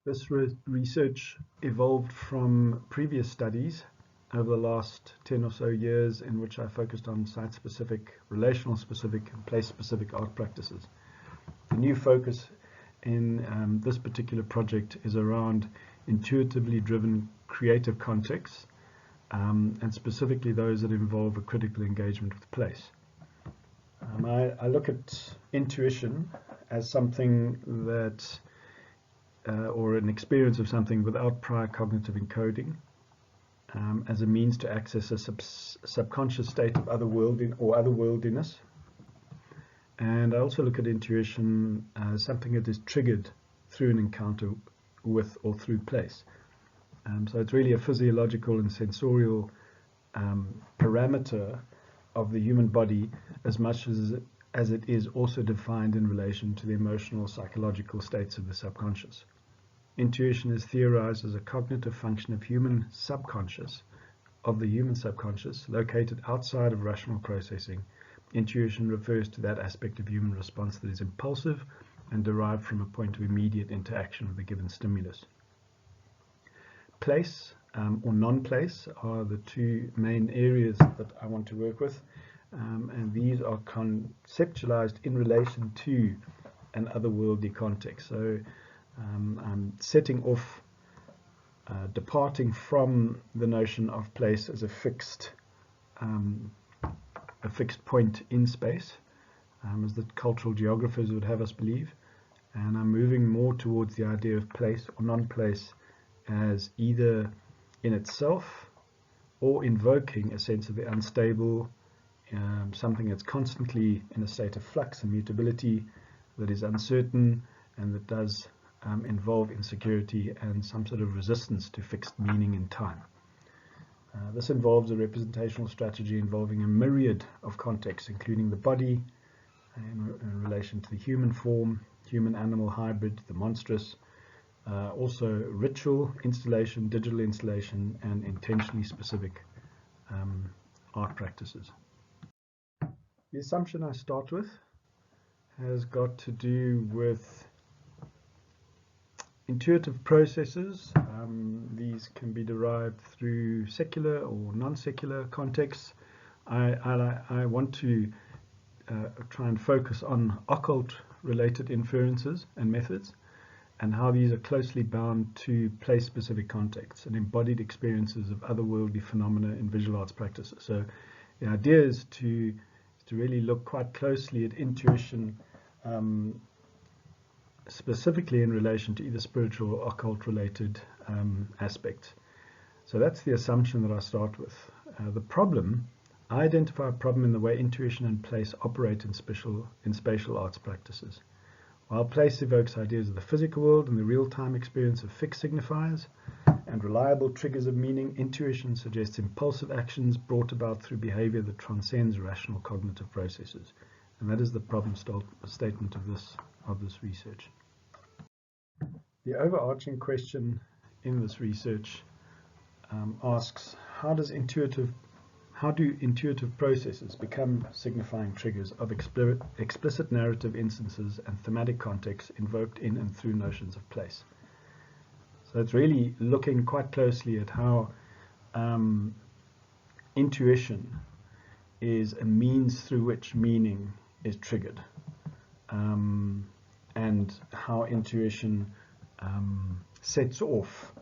This research evolved from previous studies over the last 10 or so years in which I focused on site-specific, relational-specific, and place-specific art practices. The new focus in this particular project is around intuitively driven creative contexts, and specifically those that involve a critical engagement with place. I look at intuition as something that, or an experience of something without prior cognitive encoding, as a means to access a subconscious state of otherworldliness. And I also look at intuition as something that is triggered through an encounter with or through place. So it's really a physiological and sensorial parameter of the human body, as much as it is also defined in relation to the emotional, psychological states of the subconscious. Intuition is theorized as a cognitive function of the human subconscious, located outside of rational processing. Intuition refers to that aspect of human response that is impulsive and derived from a point of immediate interaction with a given stimulus. Place or non-place are the two main areas that I want to work with, and these are conceptualized in relation to an otherworldly context. So I'm setting off, departing from the notion of place as a fixed point in space, as the cultural geographers would have us believe, and I'm moving more towards the idea of place or non-place as either in itself or invoking a sense of the unstable, something that's constantly in a state of flux and mutability, that is uncertain, and that does involve insecurity and some sort of resistance to fixed meaning in time. This involves a representational strategy involving a myriad of contexts, including the body in relation to the human form, human-animal hybrid, the monstrous, also ritual installation, digital installation, and intentionally specific art practices. The assumption I start with has got to do with intuitive processes. These can be derived through secular or non-secular contexts. I want to try and focus on occult-related inferences and methods, and how these are closely bound to place-specific contexts and embodied experiences of otherworldly phenomena in visual arts practices. So the idea is to really look quite closely at intuition, specifically in relation to either spiritual or occult-related aspects. So that's the assumption that I start with. The problem, I identify a problem in the way intuition and place operate in spatial arts practices. While place evokes ideas of the physical world and the real-time experience of fixed signifiers and reliable triggers of meaning, intuition suggests impulsive actions brought about through behavior that transcends rational cognitive processes. And that is the problem statement of this research. The overarching question in this research asks, how do intuitive processes become signifying triggers of explicit narrative instances and thematic contexts invoked in and through notions of place? So it's really looking quite closely at how intuition is a means through which meaning is triggered, and how intuition sets off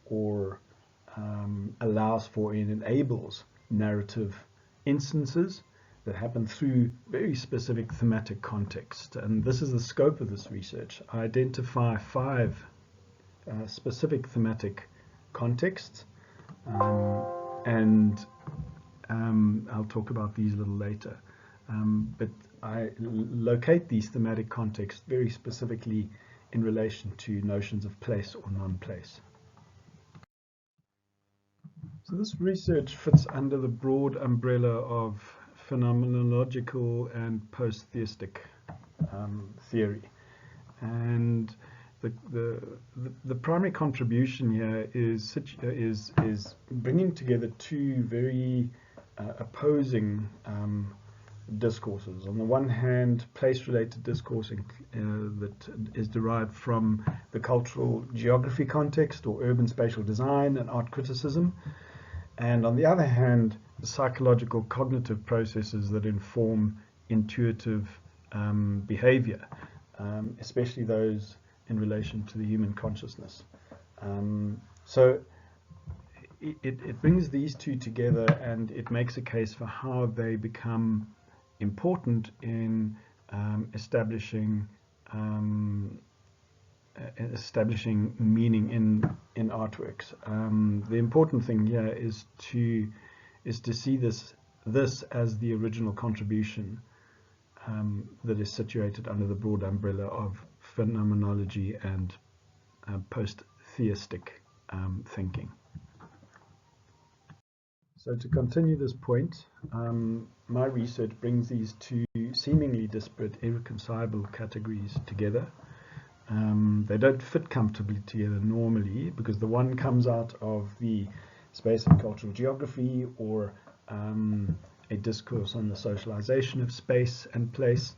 or allows for and enables narrative instances that happen through very specific thematic context. And this is the scope of this research. I identify 5 specific thematic contexts, and I'll talk about these a little later. But I locate these thematic contexts very specifically in relation to notions of place or non-place. So this research fits under the broad umbrella of phenomenological and post-theistic theory, and the primary contribution here is bringing together 2 very opposing discourses. On the one hand, place-related discourse that is derived from the cultural geography context or urban spatial design and art criticism. And on the other hand, the psychological cognitive processes that inform intuitive behavior, especially those in relation to the human consciousness. So it brings these two together, and it makes a case for how they become important in establishing meaning in artworks. The important thing here is to see this as the original contribution that is situated under the broad umbrella of phenomenology and post-theistic thinking. So to continue this point, my research brings these two seemingly disparate, irreconcilable categories together. They don't fit comfortably together normally, because the one comes out of the space and cultural geography, or a discourse on the socialization of space and place,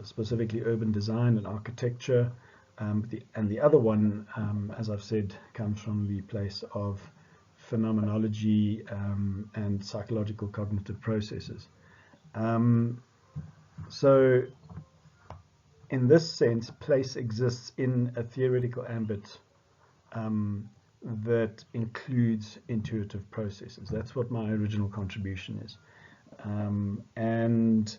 specifically urban design and architecture. And the other one, as I've said, comes from the place of phenomenology and psychological cognitive processes. So in this sense, place exists in a theoretical ambit that includes intuitive processes. That's what my original contribution is. And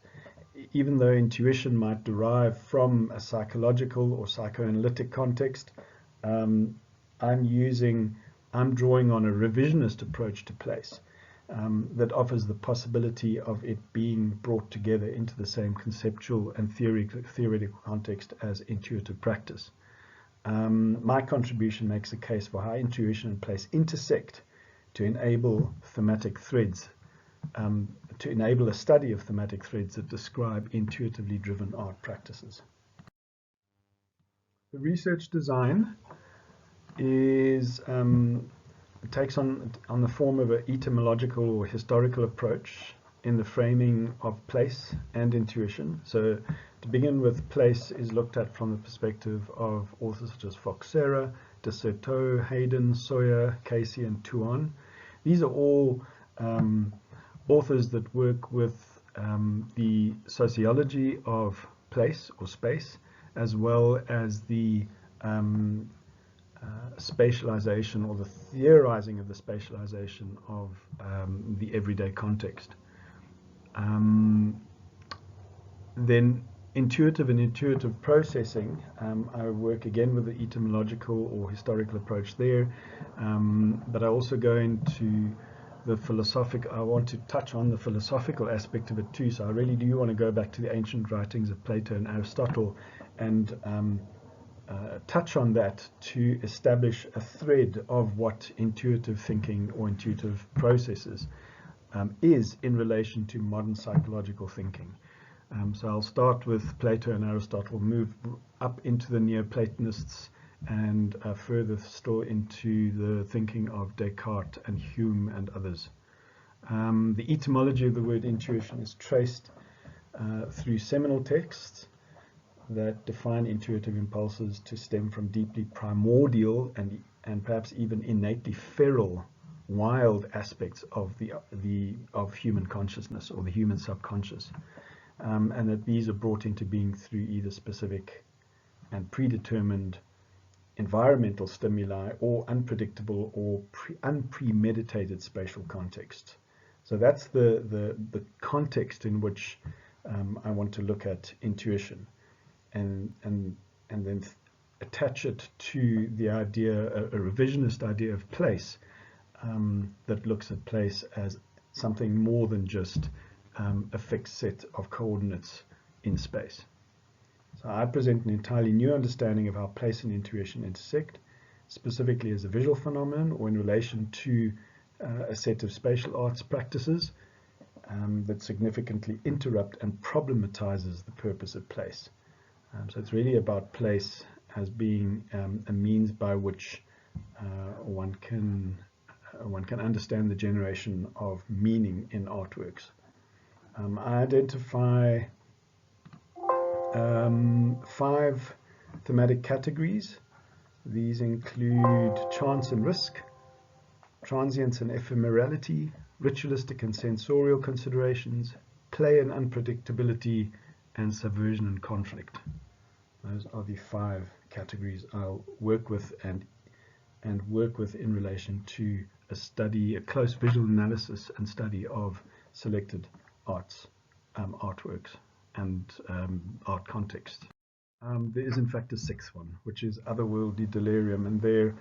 even though intuition might derive from a psychological or psychoanalytic context, I'm drawing on a revisionist approach to place that offers the possibility of it being brought together into the same conceptual and theoretical context as intuitive practice. My contribution makes a case for how intuition and place intersect to enable thematic threads, to enable a study of thematic threads that describe intuitively driven art practices. The research design takes on the form of an etymological or historical approach in the framing of place and intuition. So to begin with, place is looked at from the perspective of authors such as Fox Serra, de Certeau, Hayden, Sawyer, Casey, and Tuan. These are all authors that work with the sociology of place or space, as well as the spatialization or the theorizing of the spatialization of the everyday context. Then intuitive and intuitive processing, I work again with the etymological or historical approach there, but I also go into the philosophic. I want to touch on the philosophical aspect of it too, so I really do want to go back to the ancient writings of Plato and Aristotle and touch on that to establish a thread of what intuitive thinking or intuitive processes is in relation to modern psychological thinking. So I'll start with Plato and Aristotle, move up into the Neoplatonists, and further still into the thinking of Descartes and Hume and others. The etymology of the word intuition is traced through seminal texts that define intuitive impulses to stem from deeply primordial and perhaps even innately feral, wild aspects of human consciousness or the human subconscious, and that these are brought into being through either specific and predetermined environmental stimuli or unpredictable or unpremeditated spatial context. So that's the context in which I want to look at intuition. And then attach it to the idea, a revisionist idea of place, that looks at place as something more than just a fixed set of coordinates in space. So I present an entirely new understanding of how place and intuition intersect, specifically as a visual phenomenon or in relation to a set of spatial arts practices that significantly interrupt and problematizes the purpose of place. So it's really about place as being a means by which one can understand the generation of meaning in artworks. I identify 5 thematic categories. These include chance and risk, transience and ephemerality, ritualistic and sensorial considerations, play and unpredictability, and subversion and conflict. Those are the 5 categories I'll work with and work with in relation to a close visual analysis and study of selected artworks and art context. There is in fact a 6th one, which is otherworldly delirium, and there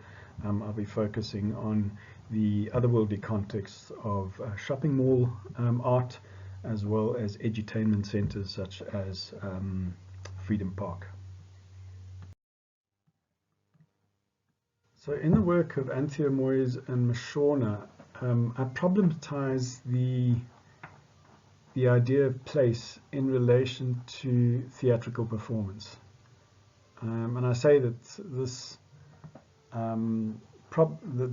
I'll be focusing on the otherworldly context of shopping mall art, as well as edutainment centers such as Freedom Park. So in the work of Anthea Moyes and Mashorna, I problematize the idea of place in relation to theatrical performance. And I say that this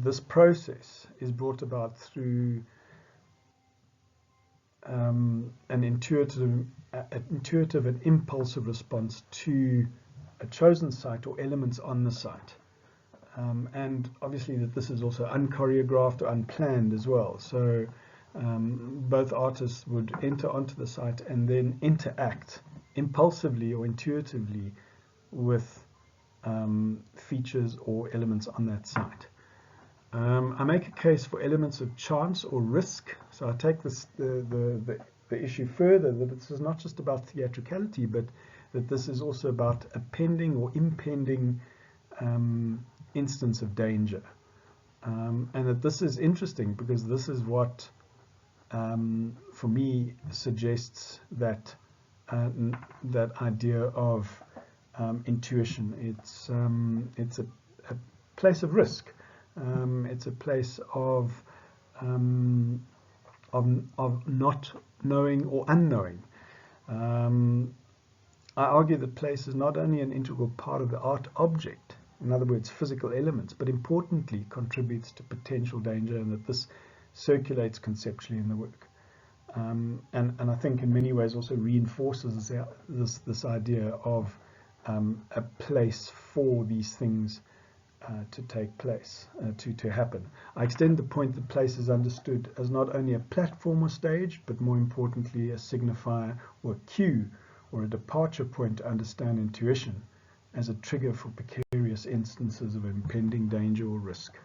this process is brought about through an intuitive and impulsive response to a chosen site or elements on the site. And obviously that this is also unchoreographed or unplanned as well. So both artists would enter onto the site and then interact impulsively or intuitively with features or elements on that site. I make a case for elements of chance or risk. So I take the issue further, that this is not just about theatricality, but that this is also about a pending or impending instance of danger. And that this is interesting because this is what, for me, suggests that that idea of intuition. It's a place of risk. It's a place of not knowing or unknowing. I argue that place is not only an integral part of the art object, in other words, physical elements, but importantly contributes to potential danger, and that this circulates conceptually in the work. And I think in many ways also reinforces this idea of a place for these things to take place, to happen. I extend the point that place is understood as not only a platform or stage, but more importantly a signifier or a cue or a departure point to understand intuition as a trigger for precarious instances of impending danger or risk.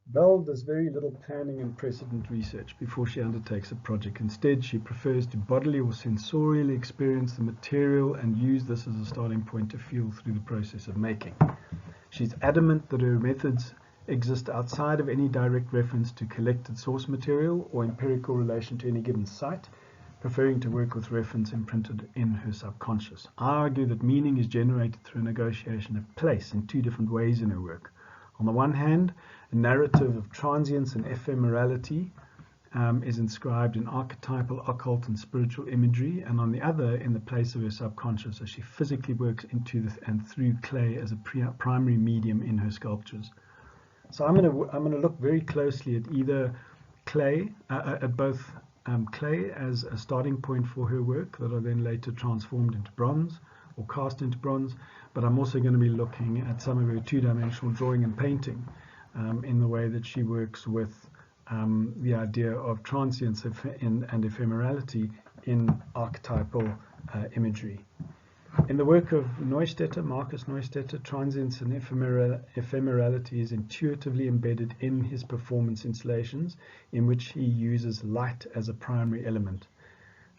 Belle does very little planning and precedent research before she undertakes a project. Instead, she prefers to bodily or sensorially experience the material and use this as a starting point to feel through the process of making. She's adamant that her methods exist outside of any direct reference to collected source material or empirical relation to any given site, preferring to work with reference imprinted in her subconscious. I argue that meaning is generated through a negotiation of place in 2 different ways in her work. On the one hand, a narrative of transience and ephemerality is inscribed in archetypal, occult, and spiritual imagery, and on the other, in the place of her subconscious, as she physically works into and through clay as a primary medium in her sculptures. So I'm going to look very closely at either clay, at both clay as a starting point for her work that are then later transformed into bronze or cast into bronze, but I'm also going to be looking at some of her 2-dimensional drawing and painting in the way that she works with the idea of transience and ephemerality in archetypal imagery. In the work of Neustetter, Marcus Neustetter, transience and ephemerality is intuitively embedded in his performance installations, in which he uses light as a primary element.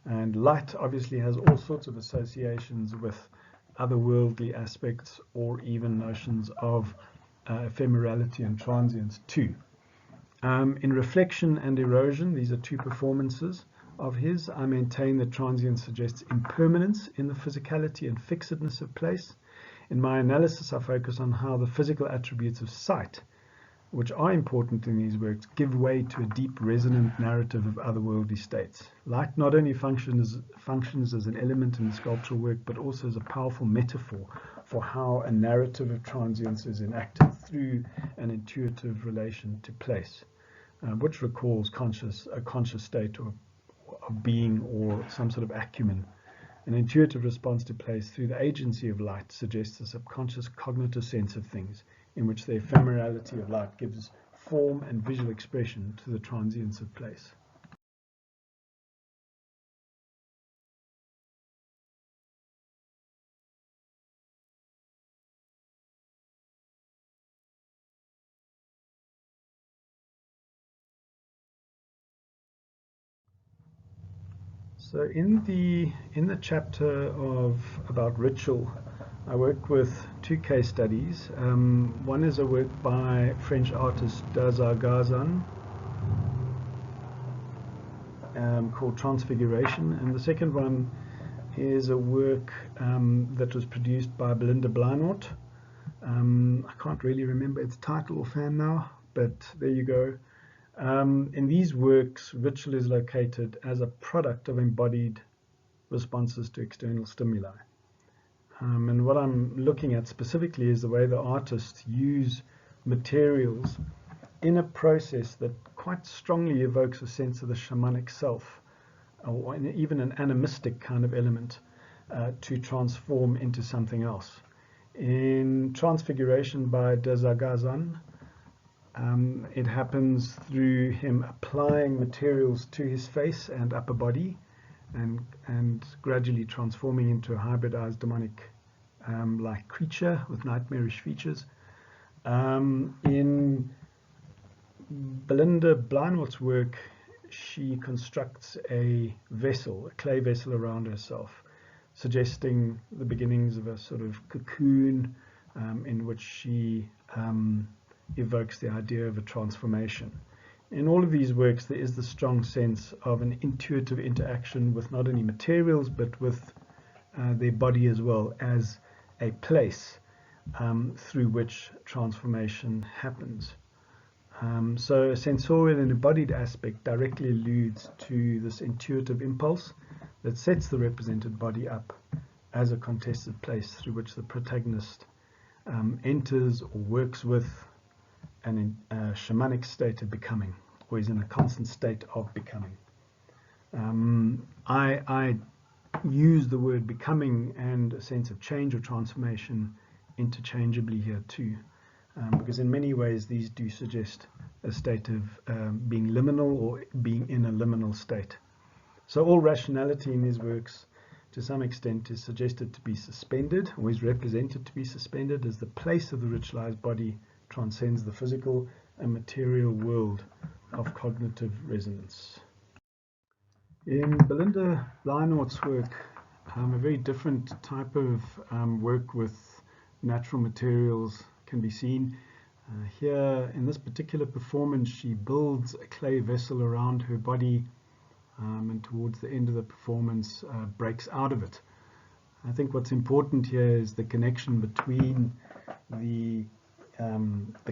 And light obviously has all sorts of associations with otherworldly aspects or even notions of ephemerality and transience too. In Reflection and Erosion, these are 2 performances of his, I maintain that transience suggests impermanence in the physicality and fixedness of place. In my analysis, I focus on how the physical attributes of sight which are important in these works, give way to a deep resonant narrative of otherworldly states. Light not only functions as an element in the sculptural work, but also as a powerful metaphor for how a narrative of transience is enacted through an intuitive relation to place, which recalls a conscious state of being or some sort of acumen. An intuitive response to place through the agency of light suggests a subconscious cognitive sense of things, in which the ephemerality of light gives form and visual expression to the transience of place. So in the chapter about ritual, I work with two case studies. One is a work by French artist Dazar called Transfiguration, and the second one is a work that was produced by Belinda Bleinort. I can't really remember its title offhand now, but there you go. In these works, ritual is located as a product of embodied responses to external stimuli. And what I'm looking at specifically is the way the artists use materials in a process that quite strongly evokes a sense of the shamanic self, or even an animistic kind of element, to transform into something else. In Transfiguration by Dazar, it happens through him applying materials to his face and upper body, and gradually transforming into a hybridized demonic like creature with nightmarish features. In Belinda Bleinort's work, she constructs a clay vessel around herself, suggesting the beginnings of a sort of cocoon in which she evokes the idea of a transformation. In all of these works, there is the strong sense of an intuitive interaction with not only materials, but with their body as well as a place through which transformation happens. So a sensorial and embodied aspect directly alludes to this intuitive impulse that sets the represented body up as a contested place through which the protagonist enters or works with a shamanic state of becoming, or is in a constant state of becoming. I use the word becoming and a sense of change or transformation interchangeably here too, because in many ways these do suggest a state of being liminal or being in a liminal state. So all rationality in these works to some extent is suggested to be suspended, or is represented to be suspended, as the place of the ritualized body transcends the physical and material world of cognitive resonance. In Belinda Bleinort's work, a very different type of work with natural materials can be seen. Here, in this particular performance, she builds a clay vessel around her body, and towards the end of the performance breaks out of it. I think what's important here is the connection between the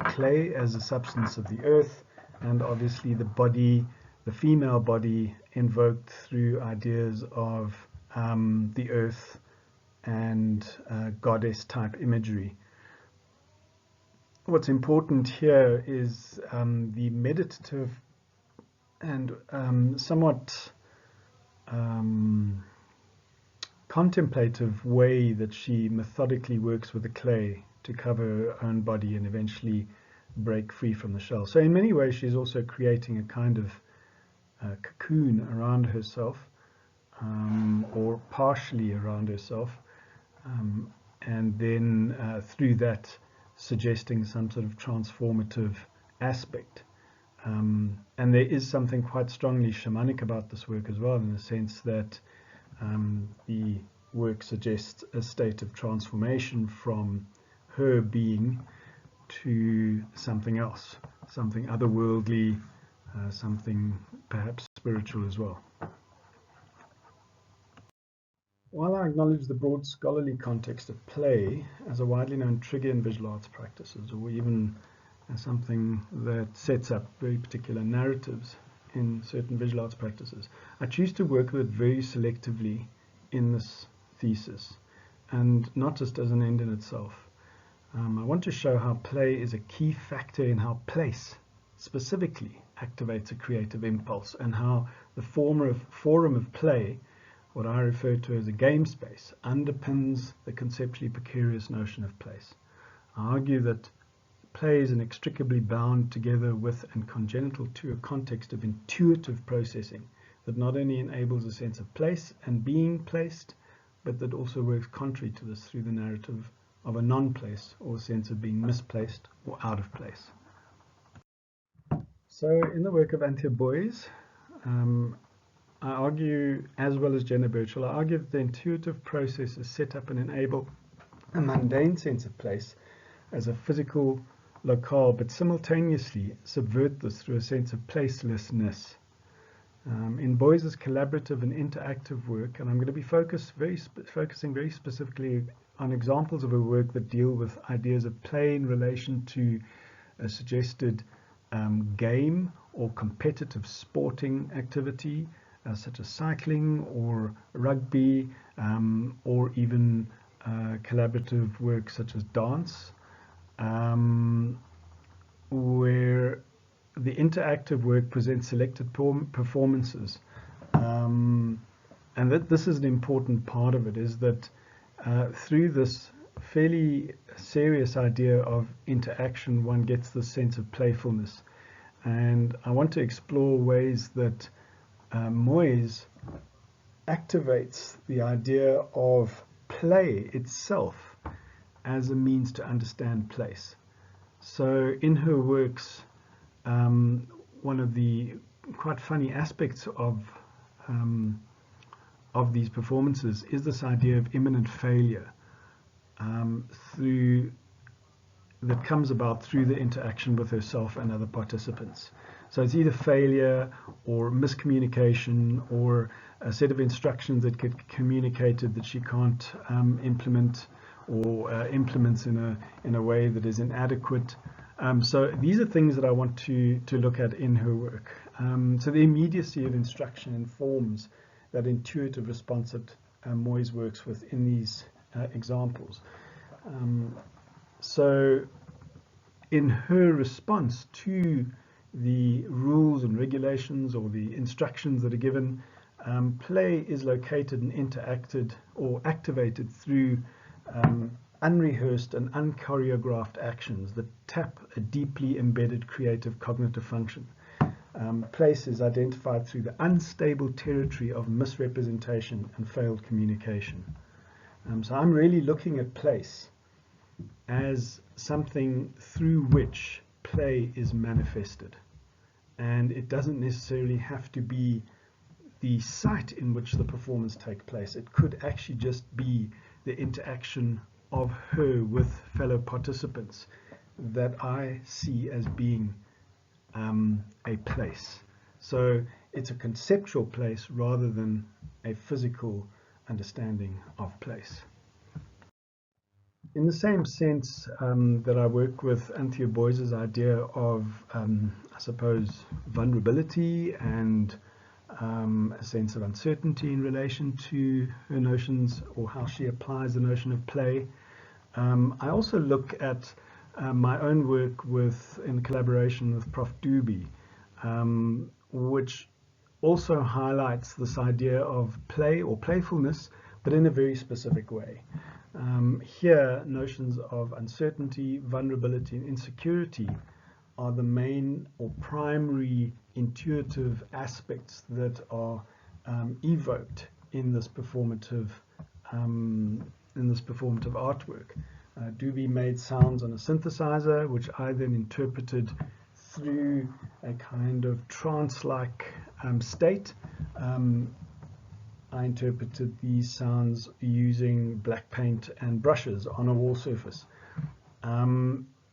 clay as a substance of the earth, and obviously the body, the female body, invoked through ideas of the earth and goddess type imagery. What's important here is the meditative and somewhat contemplative way that she methodically works with the clay to cover her own body and eventually break free from the shell. So in many ways she's also creating a kind of cocoon around herself, or partially around herself, and then through that suggesting some sort of transformative aspect. And there is something quite strongly shamanic about this work as well, in the sense that the work suggests a state of transformation from her being to something else, something otherworldly, something perhaps spiritual as well. While I acknowledge the broad scholarly context of play as a widely known trigger in visual arts practices, or even as something that sets up very particular narratives in certain visual arts practices. I choose to work with it very selectively in this thesis, and not just as an end in itself. I want to show how play is a key factor in how place specifically activates a creative impulse, and how the forum of play, what I refer to as a game space, underpins the conceptually precarious notion of place. I argue that play is inextricably bound together with and congenital to a context of intuitive processing that not only enables a sense of place and being placed, but that also works contrary to this through the narrative of a non-place, or a sense of being misplaced or out of place. So in the work of Anthea Boyes, I argue, as well as Jenna Birchall, I argue that the intuitive processes set up and enable a mundane sense of place as a physical locale, but simultaneously subvert this through a sense of placelessness. In Boyes' collaborative and interactive work, and I'm going to be focusing very specifically on examples of her work that deal with ideas of play in relation to a suggested game or competitive sporting activity, such as cycling or rugby, or even collaborative work such as dance, where the interactive work presents selected performances. And that this is an important part of it, is that through this fairly serious idea of interaction, one gets this sense of playfulness. And I want to explore ways that Moyes activates the idea of play itself as a means to understand place. So in her works, one of the quite funny aspects of these performances is this idea of imminent failure that comes about through the interaction with herself and other participants. So it's either failure or miscommunication or a set of instructions that get communicated that she can't implement, or implements in a way that is inadequate. So these are things that I want to look at in her work. So the immediacy of instruction informs that intuitive response that Moyes works with in these examples. So in her response to the rules and regulations or the instructions that are given, play is located and interacted or activated through unrehearsed and unchoreographed actions that tap a deeply embedded creative cognitive function. Place is identified through the unstable territory of misrepresentation and failed communication. So I'm really looking at place as something through which play is manifested. And it doesn't necessarily have to be the site in which the performance takes place. It could actually just be the interaction of her with fellow participants that I see as being a place. So it's a conceptual place rather than a physical understanding of place. In the same sense that I work with Anthea Boyes' idea of, I suppose, vulnerability and a sense of uncertainty in relation to her notions, or how she applies the notion of play, I also look at my own work in collaboration with Prof. Dubie, which also highlights this idea of play or playfulness, but in a very specific way. Here, notions of uncertainty, vulnerability, and insecurity are the main or primary intuitive aspects that are evoked in this performative artwork. Dubie made sounds on a synthesizer, which I then interpreted through a kind of trance-like state. I interpreted these sounds using black paint and brushes on a wall surface.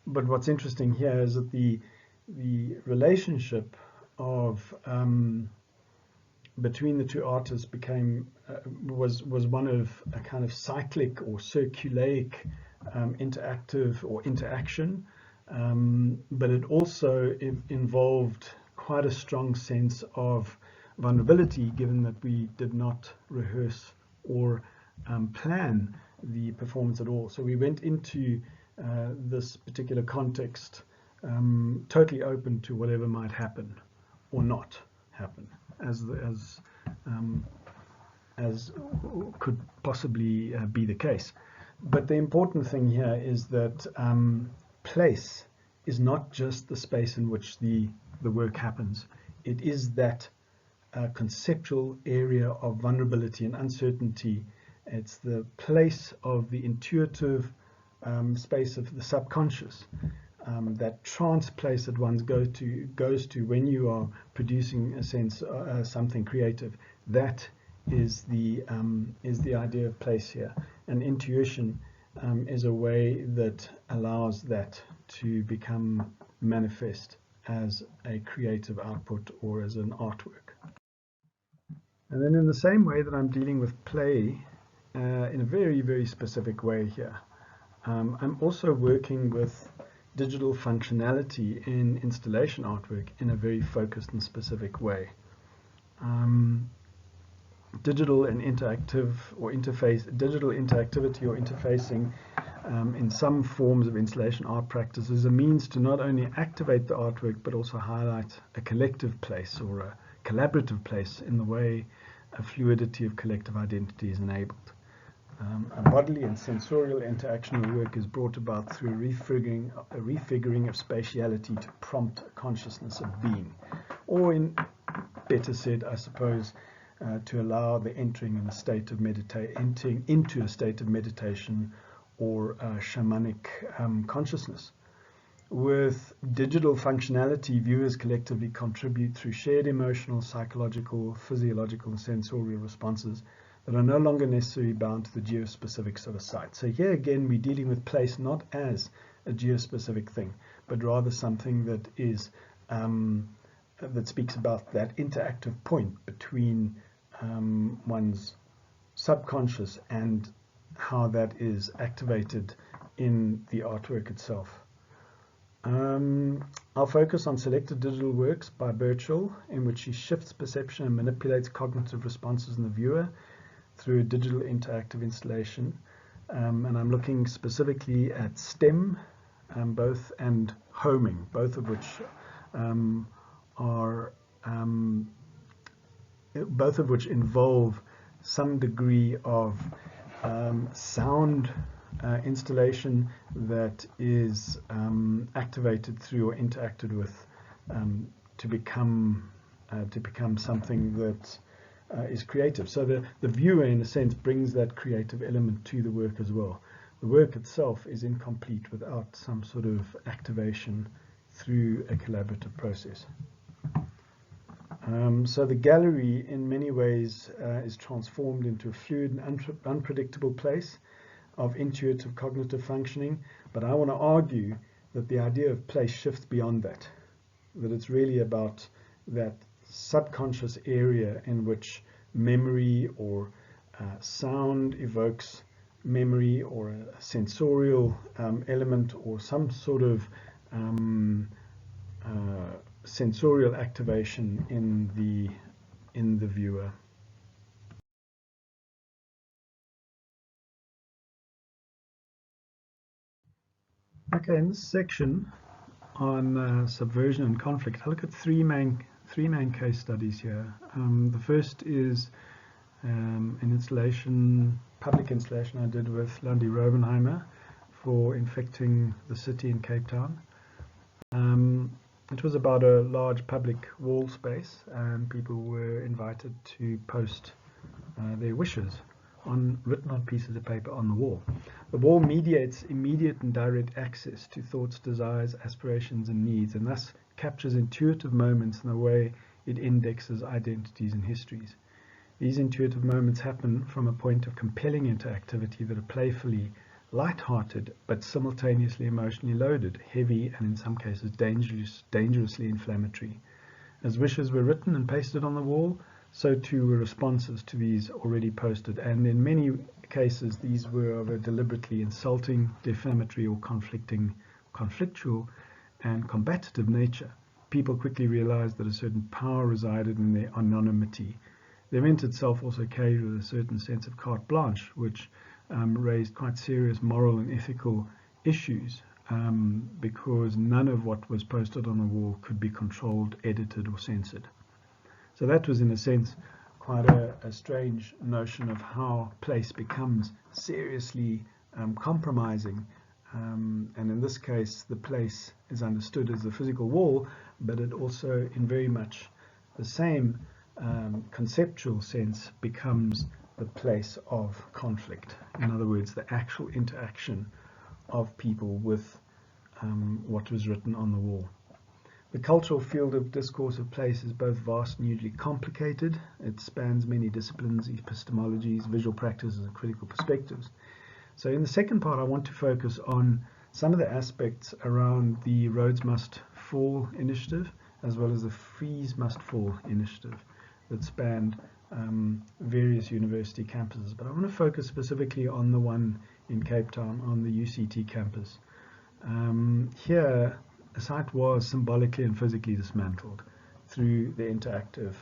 But what's interesting here is that the relationship of between the two artists was one of a kind of cyclic or circulaic interactive or interaction, but it also involved quite a strong sense of vulnerability, given that we did not rehearse or plan the performance at all. So we went into this particular context totally open to whatever might happen or not happen, as could possibly be the case. But the important thing here is that place is not just the space in which the work happens. It is that conceptual area of vulnerability and uncertainty. It's the place of the intuitive space of the subconscious, that trance place that one goes to when you are producing a sense something creative. That is the idea of place here, and intuition is a way that allows that to become manifest as a creative output or as an artwork. And then in the same way that I'm dealing with play in a very, very specific way here, I'm also working with digital functionality in installation artwork in a very focused and specific way. Digital interactivity or interfacing in some forms of installation art practice is a means to not only activate the artwork but also highlight a collective place or a collaborative place in the way a fluidity of collective identity is enabled. A bodily and sensorial interaction of work is brought about through a refiguring of spatiality to prompt a consciousness of being, or in better said, I suppose, to allow the entering in a state of into a state of meditation or shamanic consciousness. With digital functionality, viewers collectively contribute through shared emotional, psychological, physiological, and sensorial responses that are no longer necessarily bound to the geospecifics of a site. So here again, we're dealing with place not as a geospecific thing, but rather something that is that speaks about that interactive point between one's subconscious and how that is activated in the artwork itself. I'll focus on selected digital works by Burchell, in which he shifts perception and manipulates cognitive responses in the viewer through a digital interactive installation. And I'm looking specifically at STEM, and homing, both of which involve some degree of sound installation that is activated through or interacted with to become something that is creative. So the viewer, in a sense, brings that creative element to the work as well. The work itself is incomplete without some sort of activation through a collaborative process. So the gallery, in many ways, is transformed into a fluid and unpredictable place of intuitive cognitive functioning. But I want to argue that the idea of place shifts beyond that, that it's really about that subconscious area in which memory or sound evokes memory, or a sensorial element, or some sort of sensorial activation in the viewer. Okay, in this section on subversion and conflict, I look at three main case studies here. The first is an public installation I did with Lundy Robenheimer for Infecting the City in Cape Town. It was about a large public wall space, and people were invited to post their wishes written on pieces of paper on the wall. The wall mediates immediate and direct access to thoughts, desires, aspirations, and needs, and thus captures intuitive moments in the way it indexes identities and histories. These intuitive moments happen from a point of compelling interactivity that are playfully light-hearted, but simultaneously emotionally loaded, heavy, and in some cases dangerously inflammatory. As wishes were written and pasted on the wall, so too were responses to these already posted, and in many cases these were of a deliberately insulting, defamatory, or conflicting conflictual and combative nature, people quickly realized that a certain power resided in their anonymity. The event itself also carried with a certain sense of carte blanche, which raised quite serious moral and ethical issues, because none of what was posted on the wall could be controlled, edited, or censored. So that was, in a sense, quite a strange notion of how place becomes seriously compromising. And in this case, the place is understood as the physical wall, but it also, in very much the same conceptual sense, becomes the place of conflict. In other words, the actual interaction of people with what was written on the wall. The cultural field of discourse of place is both vast and hugely complicated. It spans many disciplines, epistemologies, visual practices, and critical perspectives. So in the second part, I want to focus on some of the aspects around the Rhodes Must Fall initiative, as well as the Frieze Must Fall initiative that spanned various university campuses. But I want to focus specifically on the one in Cape Town, on the UCT campus. Here, the site was symbolically and physically dismantled through the interactive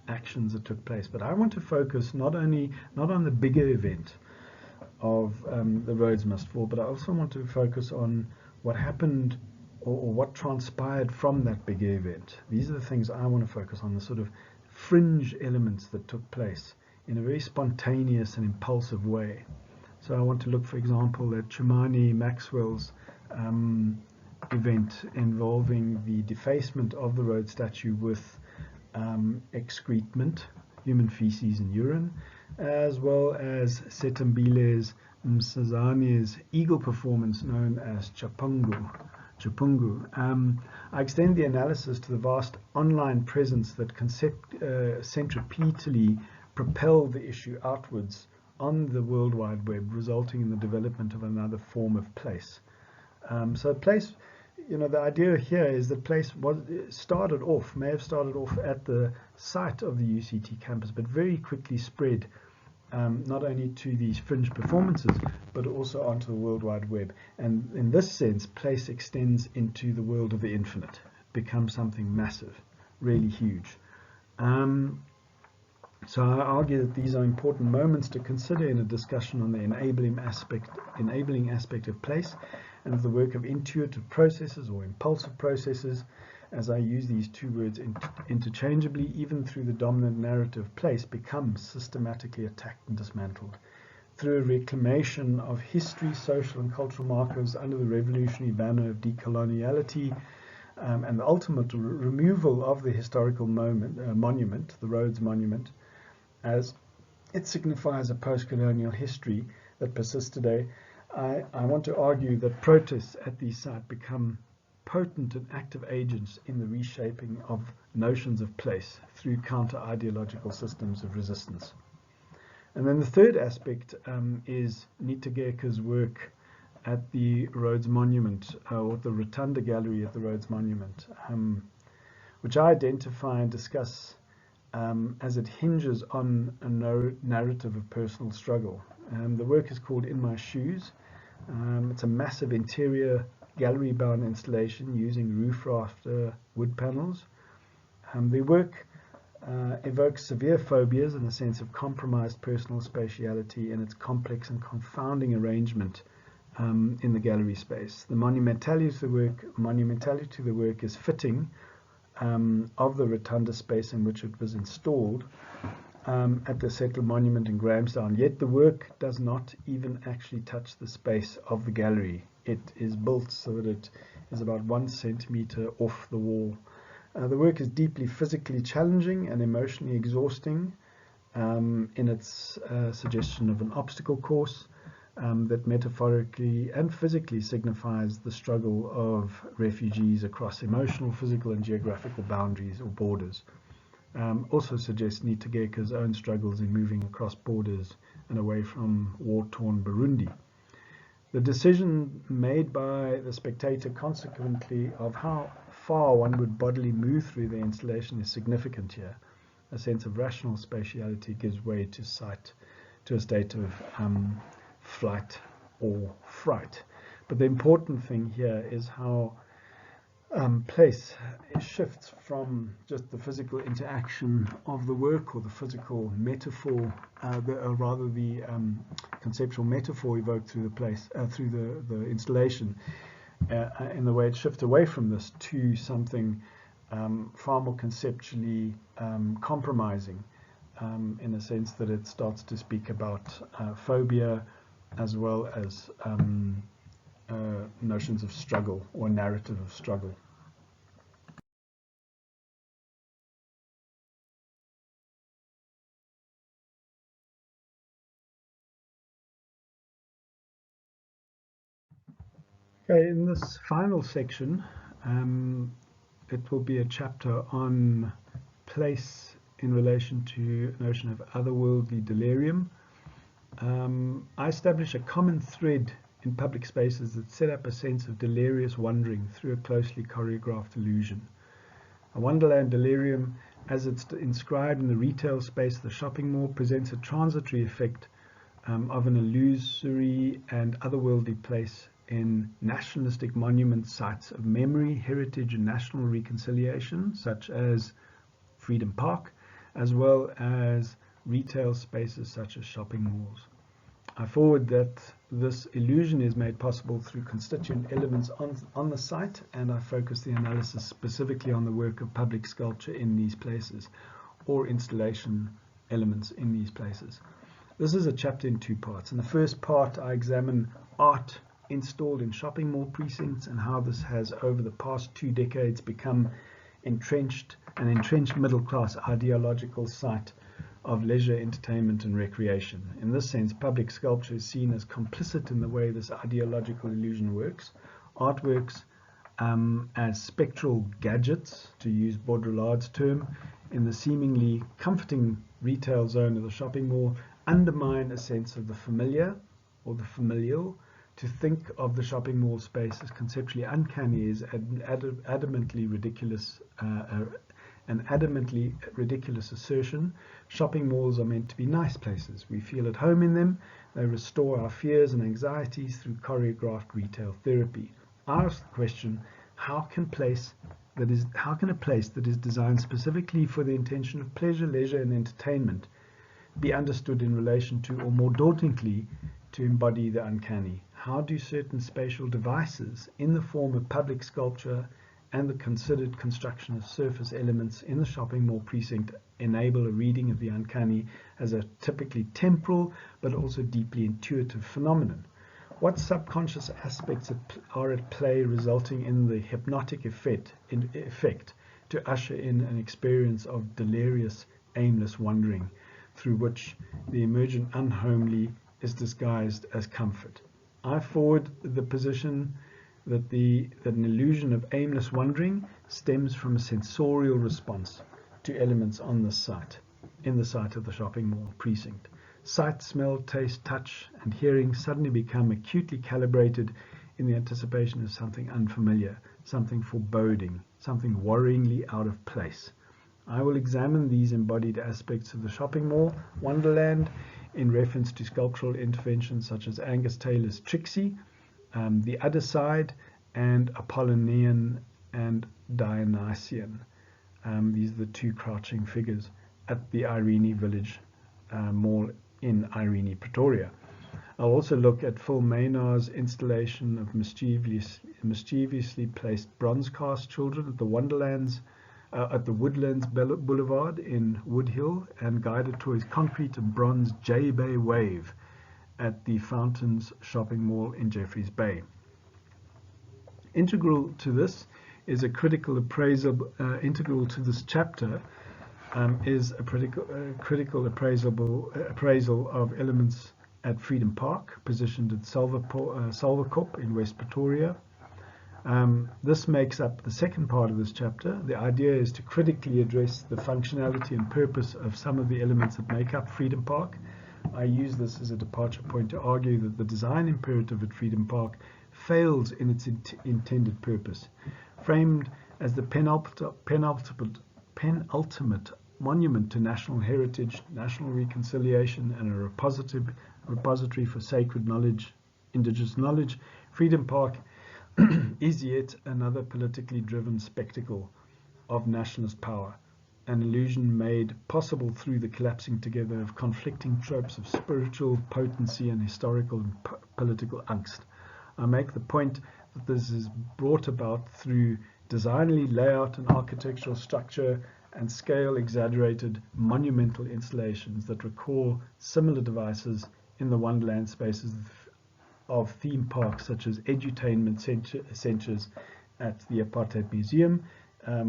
actions that took place. But I want to focus not on the bigger event of the Rhodes Must Fall, but I also want to focus on what happened or what transpired from that bigger event. These are the things I want to focus on, the sort of fringe elements that took place in a very spontaneous and impulsive way. So I want to look, for example, at Chumani Maxwell's event involving the defacement of the Rhodes statue with excrement, human feces and urine, as well as Setambile's Msazane's eagle performance known as Chapungu. I extend the analysis to the vast online presence that centripetally propelled the issue outwards on the World Wide Web, resulting in the development of another form of place. So place, the idea here is that place may have started off at the site of the UCT campus, but very quickly spread not only to these fringe performances, but also onto the World Wide Web. And in this sense, place extends into the world of the infinite. It becomes something massive, really huge. So I argue that these are important moments to consider in a discussion on the enabling aspect of place, and of the work of intuitive processes or impulsive processes. As I use these two words interchangeably, even through the dominant narrative, place becomes systematically attacked and dismantled. Through a reclamation of history, social and cultural markers under the revolutionary banner of decoloniality, and the ultimate removal of the historical monument, the Rhodes Monument, as it signifies a post-colonial history that persists today, I want to argue that protests at these sites become potent and active agents in the reshaping of notions of place through counter-ideological systems of resistance. And then the third aspect is Nitigeka's work at the Rhodes Monument, or the Rotunda Gallery at the Rhodes Monument, which I identify and discuss as it hinges on a narrative of personal struggle. The work is called In My Shoes. It's a massive interior gallery-bound installation using roof rafter wood panels. The work evokes severe phobias and a sense of compromised personal spatiality in its complex and confounding arrangement in the gallery space. The monumentality to the work is fitting of the rotunda space in which it was installed at the Settle Monument in Grahamstown, yet the work does not even actually touch the space of the gallery. It is built so that it is about 1 centimeter off the wall. The work is deeply physically challenging and emotionally exhausting in its suggestion of an obstacle course that metaphorically and physically signifies the struggle of refugees across emotional, physical and geographical boundaries or borders. Also suggests Nitigeka's own struggles in moving across borders and away from war-torn Burundi. The decision made by the spectator consequently of how far one would bodily move through the installation is significant here. A sense of rational spatiality gives way to a state of flight or fright. But the important thing here is how place shifts from just the physical interaction of the work, or the physical metaphor, or rather the conceptual metaphor evoked through the place, through the installation, in the way it shifts away from this to something far more conceptually compromising, in a sense that it starts to speak about phobia, as well as notions of struggle, or narrative of struggle. Okay, in this final section, it will be a chapter on place in relation to a notion of otherworldly delirium. I establish a common thread in public spaces that set up a sense of delirious wandering through a closely choreographed illusion. A wonderland delirium, as it's inscribed in the retail space of the shopping mall, presents a transitory effect of an illusory and otherworldly place in nationalistic monument sites of memory, heritage, and national reconciliation, such as Freedom Park, as well as retail spaces such as shopping malls. I forward that this illusion is made possible through constituent elements on the site, and I focus the analysis specifically on the work of public sculpture in these places, or installation elements in these places. This is a chapter in two parts. In the first part, I examine art installed in shopping mall precincts and how this has, over the past 2 decades, become an entrenched middle-class ideological site of leisure, entertainment, and recreation. In this sense, public sculpture is seen as complicit in the way this ideological illusion works. Artworks as spectral gadgets, to use Baudrillard's term, in the seemingly comforting retail zone of the shopping mall, undermine a sense of the familiar, or the familial. To think of the shopping mall space as conceptually uncanny is an adamantly ridiculous assertion. Shopping malls are meant to be nice places. We feel at home in them. They restore our fears and anxieties through choreographed retail therapy. I ask the question, how can a place that is designed specifically for the intention of pleasure, leisure, and entertainment be understood in relation to, or more dauntingly, to embody the uncanny? How do certain spatial devices in the form of public sculpture and the considered construction of surface elements in the shopping mall precinct enable a reading of the uncanny as a typically temporal but also deeply intuitive phenomenon? What subconscious aspects are at play, resulting in the hypnotic effect to usher in an experience of delirious, aimless wandering, through which the emergent unhomely is disguised as comfort? I forward the position that an illusion of aimless wandering stems from a sensorial response to elements on this site, in the site of the shopping mall precinct. Sight, smell, taste, touch, and hearing suddenly become acutely calibrated in the anticipation of something unfamiliar, something foreboding, something worryingly out of place. I will examine these embodied aspects of the shopping mall wonderland in reference to sculptural interventions such as Angus Taylor's Trixie, The Other Side, and Apollonian and Dionysian. These are the 2 crouching figures at the Irene Village Mall in Irene, Pretoria. I'll also look at Phil Maynard's installation of mischievously placed bronze cast children at the Woodlands Boulevard in Woodhill, and Guided Toys concrete and bronze J-Bay Wave at the Fountains Shopping Mall in Jeffreys Bay. Integral to this is a critical appraisal. Integral to this chapter is a critical appraisal of elements at Freedom Park, positioned at Salverkop in West Pretoria. This makes up the second part of this chapter. The idea is to critically address the functionality and purpose of some of the elements that make up Freedom Park. I use this as a departure point to argue that the design imperative at Freedom Park fails in its intended purpose. Framed as the penultimate monument to national heritage, national reconciliation, and a repository for sacred knowledge, indigenous knowledge, Freedom Park is yet another politically driven spectacle of nationalist power, an illusion made possible through the collapsing together of conflicting tropes of spiritual potency and historical and political angst. I make the point that this is brought about through designly layout and architectural structure and scale exaggerated monumental installations that recall similar devices in the wonderland spaces of theme parks such as edutainment centres at the Apartheid Museum,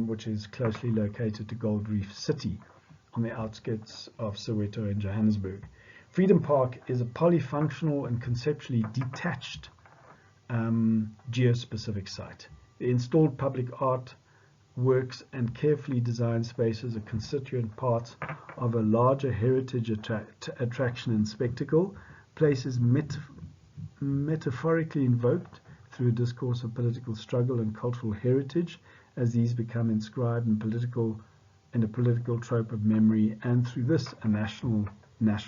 which is closely located to Gold Reef City on the outskirts of Soweto and Johannesburg. Freedom Park is a polyfunctional and conceptually detached geospecific site. The installed public art works and carefully designed spaces are constituent parts of a larger heritage attraction and spectacle, places metaphorically invoked through a discourse of political struggle and cultural heritage, as these become inscribed in a political trope of memory, and through this a national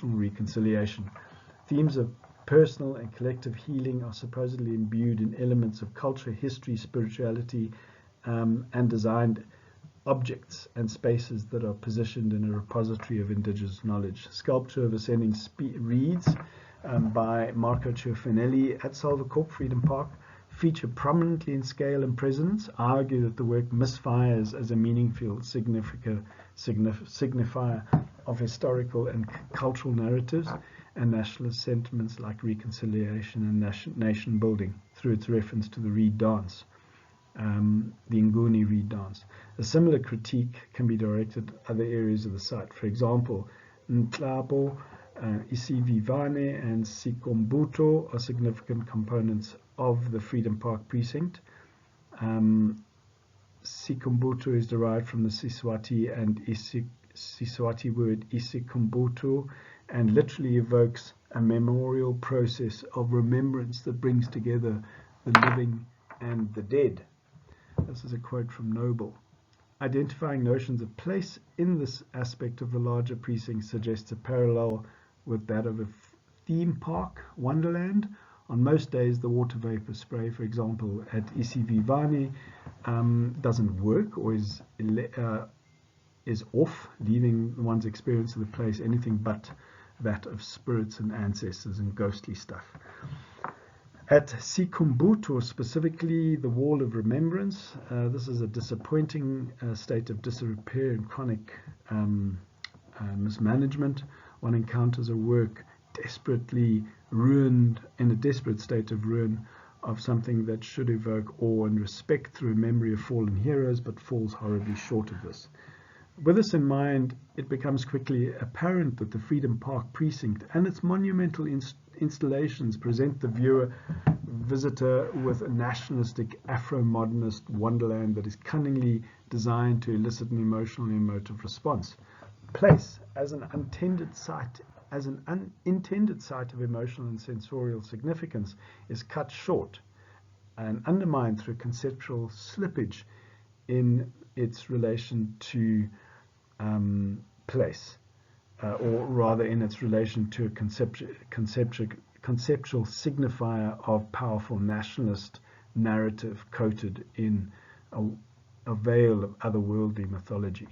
reconciliation. Themes of personal and collective healing are supposedly imbued in elements of culture, history, spirituality, and designed objects and spaces that are positioned in a repository of indigenous knowledge. Sculpture of Ascending Reeds by Marco Cioffinelli at Salvacorp Freedom Park feature prominently in scale and presence. I argue that the work misfires as a meaningful signifier of historical and cultural narratives and nationalist sentiments like reconciliation and nation building through its reference to the reed dance, the Nguni reed dance. A similar critique can be directed at other areas of the site. For example, Ntlabo, Isivivane and Sikombuto are significant components of the Freedom Park precinct. Sikombuto is derived from the Siswati and Siswati word Isikumbuto and literally evokes a memorial process of remembrance that brings together the living and the dead. This is a quote from Noble. Identifying notions of place in this aspect of the larger precinct suggests a parallel with that of a theme park, Wonderland. On most days, the water vapor spray, for example, at Isivivane doesn't work or is off, leaving one's experience of the place anything but that of spirits and ancestors and ghostly stuff. At Sikumbuto, specifically the Wall of Remembrance, this is a disappointing state of disrepair and chronic mismanagement. One encounters a work desperately ruined, in a desperate state of ruin, of something that should evoke awe and respect through a memory of fallen heroes, but falls horribly short of this. With this in mind, it becomes quickly apparent that the Freedom Park precinct and its monumental installations present the visitor with a nationalistic Afro-modernist wonderland that is cunningly designed to elicit an emotional and emotive response. Place as an unintended site of emotional and sensorial significance is cut short and undermined through conceptual slippage in its relation to place, or rather in its relation to a conceptual signifier of powerful nationalist narrative coated in a veil of otherworldly mythology.